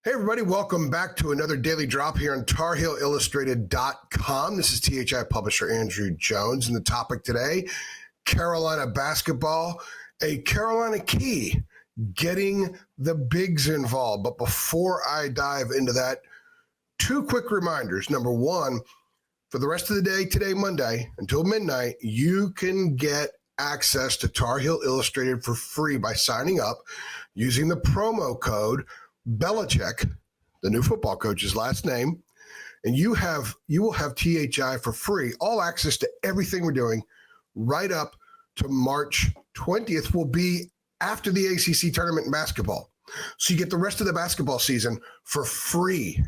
Hey, everybody, welcome back to another daily drop here on TarHeelIllustrated.com. This is THI publisher Andrew Jones, and the topic today, Carolina basketball, a Carolina key, getting the bigs involved. But before I dive into that, two quick reminders. Number one, for the rest of the day today, Monday, until midnight, you can get access to Tar Heel Illustrated for free by signing up using the promo code Belichick, the new football coach's last name, and you will have THI for free, all access to everything we're doing right up to March 20th will be after the ACC tournament in basketball. So you get the rest of the basketball season for free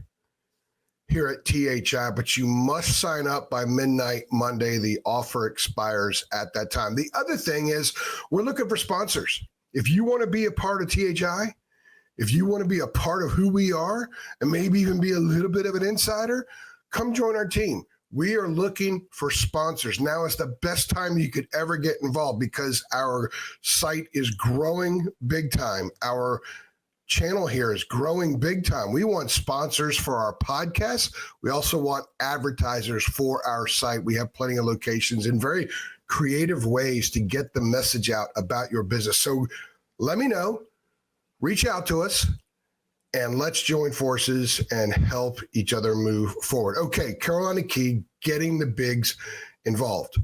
here at THI, but you must sign up by midnight Monday. The offer expires at that time. The other thing is we're looking for sponsors. If you want to be a part of THI, if you want to be a part of who we are and maybe even be a little bit of an insider, come join our team. We are looking for sponsors. Now is the best time you could ever get involved because our site is growing big time. Our channel here is growing big time. We want sponsors for our podcast. We also want advertisers for our site. We have plenty of locations and very creative ways to get the message out about your business. So let me know. Reach out to us and let's join forces and help each other move forward. Okay, Carolina Key getting the bigs involved.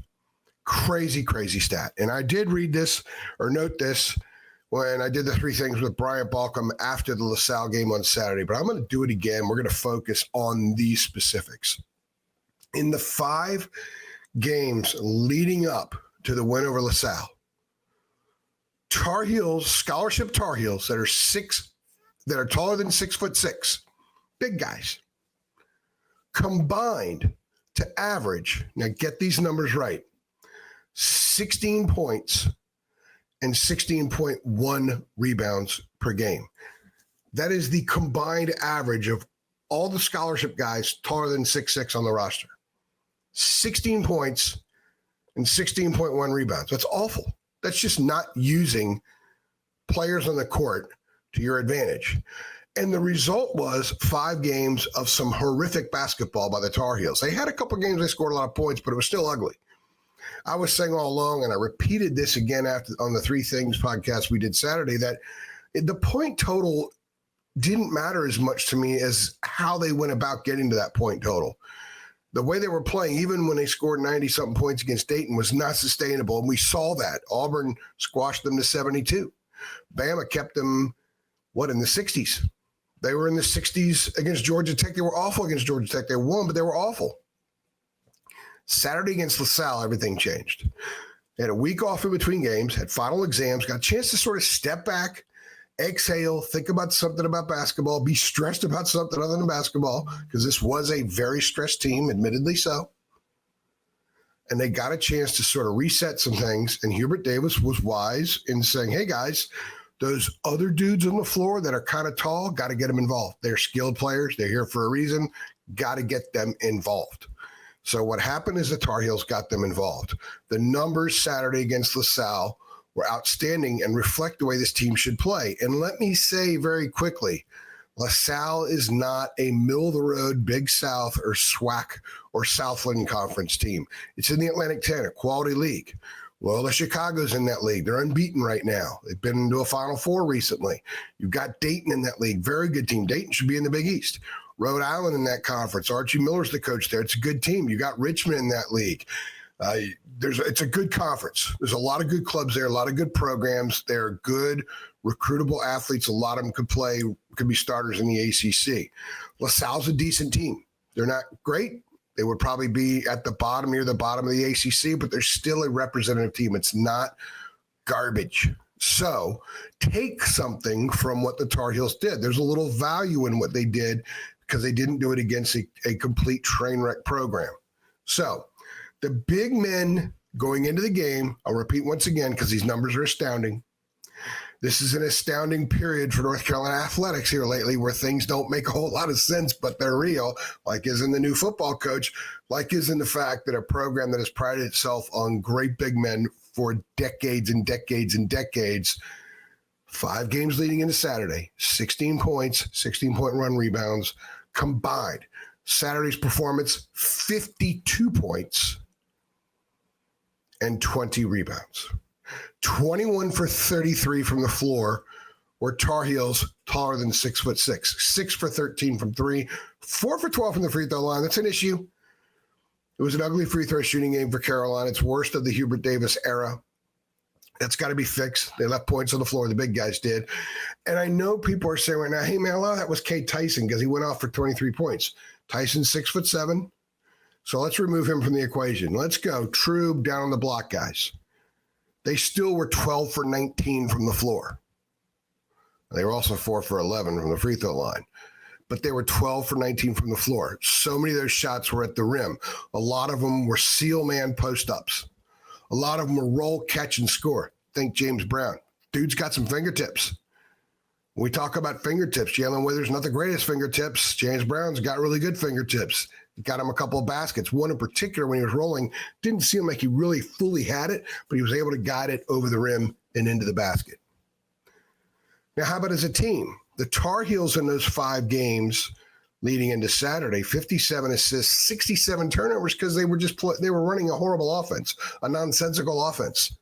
Crazy, crazy stat. And I did read this or note this when I did the three things with Brian Balcom after the LaSalle game on Saturday, but I'm going to do it again. We're going to focus on these specifics. In the 5 games leading up to the win over LaSalle, Tar Heels, scholarship Tar Heels that are taller than 6'6", big guys, combined to average, now get these numbers right, 16 points and 16.1 rebounds per game. That is the combined average of all the scholarship guys taller than 6'6" on the roster. 16 points and 16.1 rebounds. That's awful. That's just not using players on the court to your advantage. And the result was 5 games of some horrific basketball by the Tar Heels. They had a couple games they scored a lot of points, but it was still ugly. I was saying all along, and I repeated this again on the Three Things podcast we did Saturday, that the point total didn't matter as much to me as how they went about getting to that point total. The way they were playing, even when they scored 90-something points against Dayton, was not sustainable, and we saw that. Auburn squashed them to 72. Bama kept them, in the 60s? They were in the 60s against Georgia Tech. They were awful against Georgia Tech. They won, but they were awful. Saturday against LaSalle, everything changed. They had a week off in between games, had final exams, got a chance to sort of step back, exhale, think about something about basketball, be stressed about something other than basketball, because this was a very stressed team, admittedly so. And they got a chance to sort of reset some things. And Hubert Davis was wise in saying, hey, guys, those other dudes on the floor that are kind of tall, got to get them involved. They're skilled players. They're here for a reason. Got to get them involved. So what happened is the Tar Heels got them involved. The numbers Saturday against LaSalle were outstanding and reflect the way this team should play. And let me say very quickly, LaSalle is not a middle-of-the-road Big South or SWAC or Southland Conference team. It's in the Atlantic 10, a quality league. Loyola Chicago's in that league. They're unbeaten right now. They've been into a Final Four recently. You've got Dayton in that league. Very good team. Dayton should be in the Big East. Rhode Island in that conference. Archie Miller's the coach there. It's a good team. You got Richmond in that league. It's a good conference. There's a lot of good clubs there, a lot of good programs. They're good, recruitable athletes. A lot of them could be starters in the ACC. LaSalle's a decent team. They're not great. They would probably be at the bottom, near the bottom of the ACC, but they're still a representative team. It's not garbage. So take something from what the Tar Heels did. There's a little value in what they did because they didn't do it against a complete train wreck program. So the big men going into the game, I'll repeat once again because these numbers are astounding. This is an astounding period for North Carolina athletics here lately where things don't make a whole lot of sense, but they're real, like is in the new football coach, like is in the fact that a program that has prided itself on great big men for decades and decades and decades 5 games leading into Saturday, 16 points, 16-point run rebounds combined. Saturday's performance, 52 points and 20 rebounds. 21 for 33 from the floor, were Tar Heels taller than 6'6". 6 for 13 from 3, 4 for 12 from the free throw line. That's an issue. It was an ugly free throw shooting game for Carolina. It's worst of the Hubert Davis era. That's got to be fixed. They left points on the floor. The big guys did. And I know people are saying right now, hey, man, a lot of that was Kate Tyson because he went off for 23 points. Tyson's 6'7". So let's remove him from the equation. Let's go Trube down on the block, guys. They still were 12 for 19 from the floor. They were also 4 for 11 from the free throw line. But they were 12 for 19 from the floor. So many of those shots were at the rim. A lot of them were seal man post-ups. A lot of them were roll, catch, and score. Think James Brown. Dude's got some fingertips. When we talk about fingertips, Jalen Withers not the greatest fingertips. James Brown's got really good fingertips. He got him a couple of baskets. One in particular, when he was rolling, didn't seem like he really fully had it, but he was able to guide it over the rim and into the basket. Now, how about as a team? The Tar Heels in those 5 games leading into Saturday, 57 assists, 67 turnovers because they were running a horrible offense, a nonsensical offense,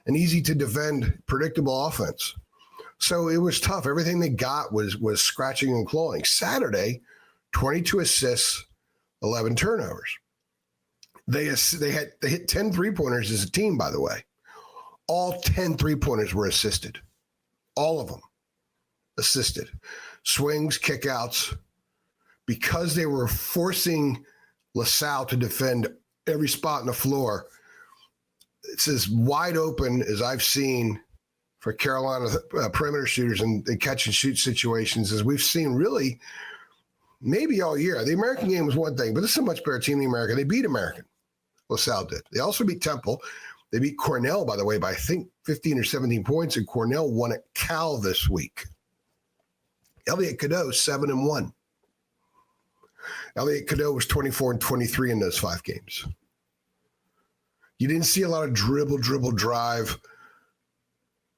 an easy to defend, predictable offense. So it was tough. Everything they got was scratching and clawing. Saturday, 22 assists, 11 turnovers. They hit 10 3-pointers as a team, by the way. All 10 3-pointers were assisted. All of them assisted. Swings, kickouts. Because they were forcing LaSalle to defend every spot on the floor, it's as wide open as I've seen for Carolina perimeter shooters and catch and shoot situations as we've seen really maybe all year. The American game was one thing, but this is a much better team than the American. They beat American. LaSalle did. They also beat Temple. They beat Cornell, by the way, by I think 15 or 17 points, and Cornell won at Cal this week. Elliot Cadeau, 7-1. Elliot Cadeau was 24 and 23 in those 5 games. You didn't see a lot of dribble, drive,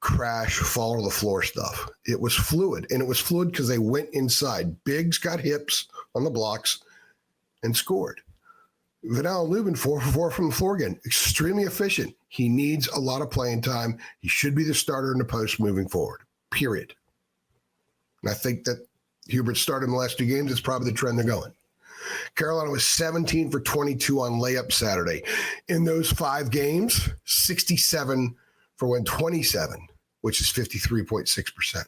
crash, fall to the floor stuff. It was fluid, and it was fluid because they went inside. Biggs got hips on the blocks and scored. Vidal Lubin, 4 for 4 from the floor again. Extremely efficient. He needs a lot of playing time. He should be the starter in the post moving forward, period. And I think that Hubert started in the last 2 games. It's probably the trend they're going. Carolina was 17 for 22 on layup Saturday. In those 5 games, 67 for 127, which is 53.6%.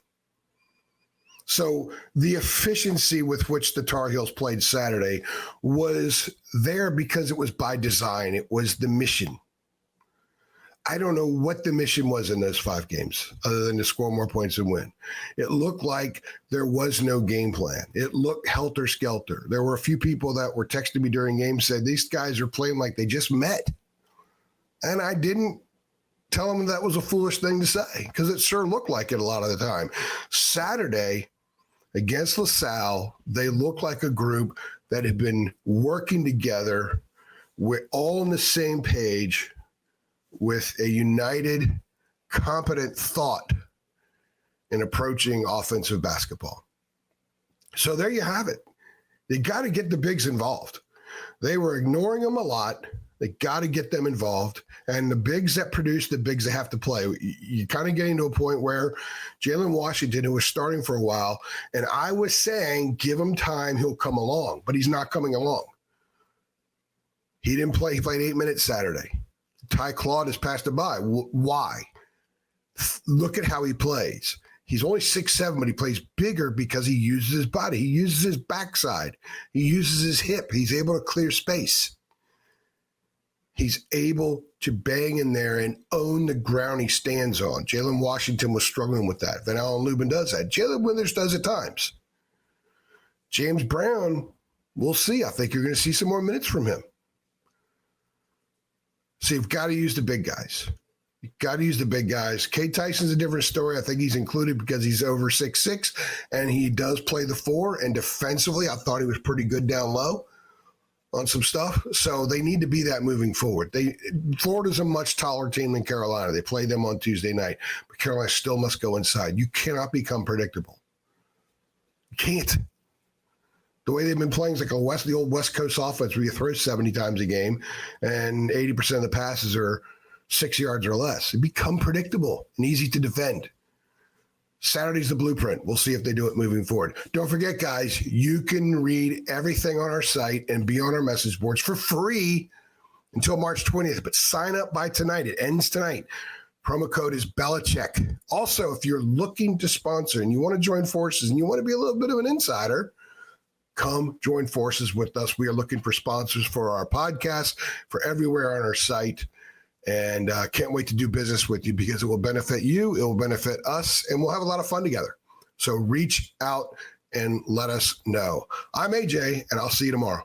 So the efficiency with which the Tar Heels played Saturday was there because it was by design. It was the mission. I don't know what the mission was in those 5 games other than to score more points and win. It looked like there was no game plan. It looked helter-skelter. There were a few people that were texting me during games said, these guys are playing like they just met. And I didn't tell them that was a foolish thing to say because it sure looked like it a lot of the time. Saturday against LaSalle, they looked like a group that had been working together. We're all on the same page with a united, competent thought in approaching offensive basketball. So there you have it. They got to get the bigs involved. They were ignoring them a lot. They got to get them involved. And the bigs that produce, the bigs that have to play. You're kind of getting to a point where Jalen Washington, who was starting for a while, and I was saying, give him time, he'll come along. But he's not coming along. He didn't play. He played 8 minutes Saturday. Ty Claude has passed him by. Why? Look at how he plays. He's only 6'7", but he plays bigger because he uses his body. He uses his backside. He uses his hip. He's able to clear space. He's able to bang in there and own the ground he stands on. Jalen Washington was struggling with that. Van Allen Lubin does that. Jalen Withers does at times. James Brown, we'll see. I think you're going to see some more minutes from him. So you've got to use the big guys. You've got to use the big guys. Kate Tyson's a different story. I think he's included because he's over 6'6", and he does play the 4. And defensively, I thought he was pretty good down low. on some stuff. So they need to be that moving forward. Florida's a much taller team than Carolina. They play them on Tuesday night, but Carolina still must go inside. You cannot become predictable. You can't. The way they've been playing is like the old West Coast offense where you throw 70 times a game and 80% of the passes are 6 yards or less. It become predictable and easy to defend. Saturday's the blueprint. We'll see if they do it moving forward. Don't forget, guys, you can read everything on our site and be on our message boards for free until March 20th. But sign up by tonight. It ends tonight. Promo code is Belichick. Also, if you're looking to sponsor and you want to join forces and you want to be a little bit of an insider, come join forces with us. We are looking for sponsors for our podcast, for everywhere on our site. And can't wait to do business with you because it will benefit you, it will benefit us, and we'll have a lot of fun together. So reach out and let us know. I'm AJ, and I'll see you tomorrow.